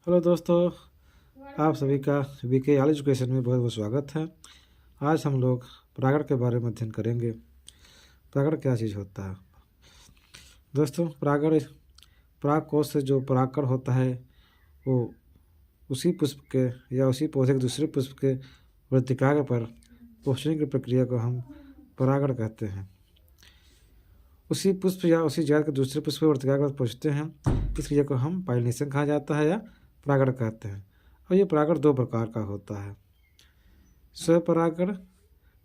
Hello दोस्तों, आप सभी का वीके ऑल एजुकेशन में बहुत बहुत स्वागत है। आज हम लोग परागण के बारे में अध्ययन करेंगे। परागण क्या चीज़ होता है दोस्तों? पराग कोश से जो परागकण होता है वो उसी पुष्प के या उसी पौधे के दूसरे पुष्प के वर्तिकाग्र पर पहुँचने की प्रक्रिया को हम परागण कहते हैं। उसी पुष्प या उसी जात के दूसरे पुष्प के वर्तिकाग्र पर पहुँचते हैं, इस क्रिया को हम पॉलिनेशन कहा जाता है या परागण कहते हैं। और ये परागण दो प्रकार का होता है, स्वपरागण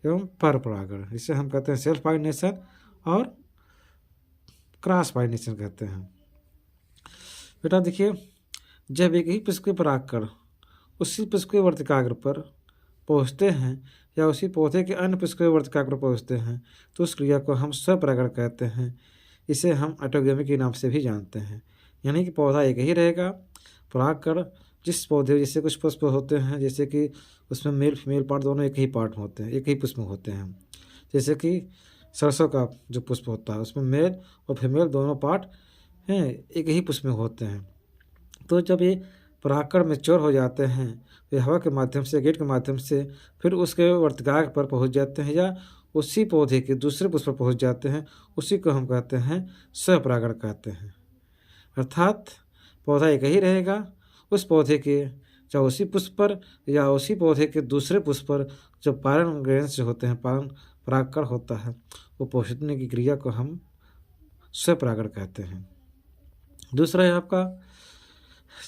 एवं परपरागण। इसे हम कहते हैं सेल्फ पॉलिनेशन और क्रॉस पॉलिनेशन कहते हैं। बेटा देखिए, जब एक ही पुष्प के परागकण उसी पुष्प के वर्तिकाग्र पर पहुँचते हैं या उसी पौधे के अन्य पुष्प के वर्तिकाग्र पर पहुँचते हैं तो उस क्रिया को हम स्वपरागण कहते हैं। इसे हम ऑटोगेमी के नाम से भी जानते हैं, यानी कि पौधा एक ही रहेगा। परागकण जिस पौधे जैसे कुछ पुष्प होते हैं, जैसे कि उसमें मेल फीमेल पार्ट दोनों एक ही पार्ट होते हैं, एक ही पुष्प में होते हैं। जैसे कि सरसों का जो पुष्प होता है उसमें मेल और फीमेल दोनों पार्ट हैं, एक ही पुष्प में होते हैं। तो जब ये परागकण मैच्योर हो जाते हैं वे हवा के माध्यम से, गेट के माध्यम से फिर उसके वर्तिकाग्र पर पहुंच जाते हैं या उसी पौधे के दूसरे पुष्प पर पहुंच जाते हैं। उसी को हम कहते हैं स्वपरागण कहते हैं। अर्थात पौधा एक ही रहेगा, उस पौधे के चाहे उसी पुष्प पर या उसी पौधे के दूसरे पुष्प पर जब पालन ग्रेन्स जो होते हैं, पालन परागकण होता है, वो पहुँचने की क्रिया को हम स्वपरागण कहते हैं। दूसरा है आपका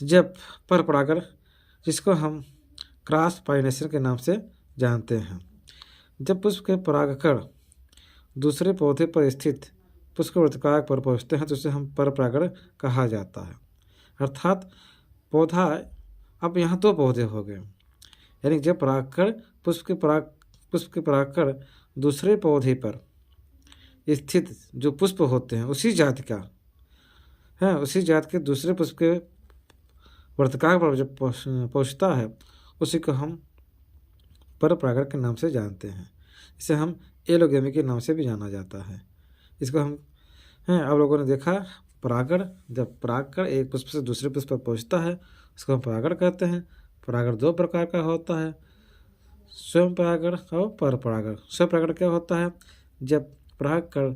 जब परपरागण, जिसको हम क्रॉस पॉलिनेशन के नाम से जानते हैं। जब पुष्प के परागकण दूसरे पौधे पर स्थित पुष्प के वर्तिकाग्र पर पहुँचते हैं तो उसे हम परपरागण कहा जाता है। अर्थात पौधा, अब यहाँ दो पौधे हो गए, यानी जब परागकण पुष्प के परागकण दूसरे पौधे पर स्थित जो पुष्प होते हैं उसी जाति का है, उसी जात के दूसरे पुष्प के वर्तिकाग्र पर जब पहुँचता है उसी को हम परपरागण के नाम से जानते हैं। इसे हम एलोगेमी के नाम से भी जाना जाता है। इसको हम आप लोगों ने देखा, परागण, जब परागकण एक पुष्प से दूसरे पुष्प पर पहुँचता है उसको हम परागण कहते हैं। परागण दो प्रकार का होता है, स्वयं परागण और परपरागण। स्वयं परागण क्या होता है? जब परागकण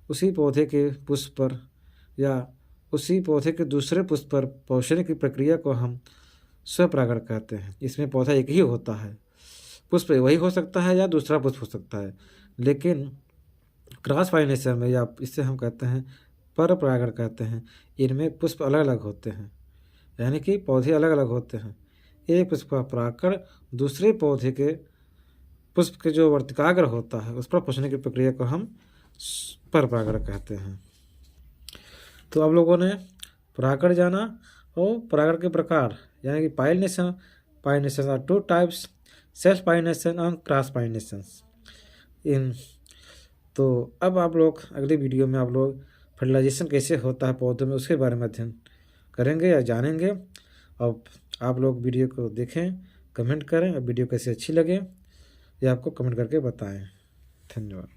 उसी पौधे के पुष्प पर या उसी पौधे के दूसरे पुष्प पर पहुँचने की प्रक्रिया को हम स्वपरागण कहते हैं। इसमें पौधा एक ही होता है, पुष्प वही हो सकता है या दूसरा पुष्प हो सकता है, लेकिन क्रॉस पॉलिनेशन में या इससे हम कहते हैं परपरागण कहते हैं, इनमें पुष्प अलग अलग होते हैं, यानी कि पौधे अलग अलग होते हैं। एक पुष्प का परागकण दूसरे पौधे के पुष्प के जो वर्तिकाग्र होता है उस पर पहुँचने की प्रक्रिया को हम परपरागण कहते हैं। तो आप लोगों ने परागकण जाना और परागण के प्रकार, यानी कि pollination are two types, self pollination और क्रॉस पॉलिनेशन। तो अब आप लोग अगले वीडियो में आप लोग फर्टिलाइजेशन कैसे होता है पौधों में उसके बारे में अध्ययन करेंगे या जानेंगे। अब आप लोग वीडियो को देखें, कमेंट करें और वीडियो कैसे अच्छी लगे ये आपको कमेंट करके बताएं। धन्यवाद।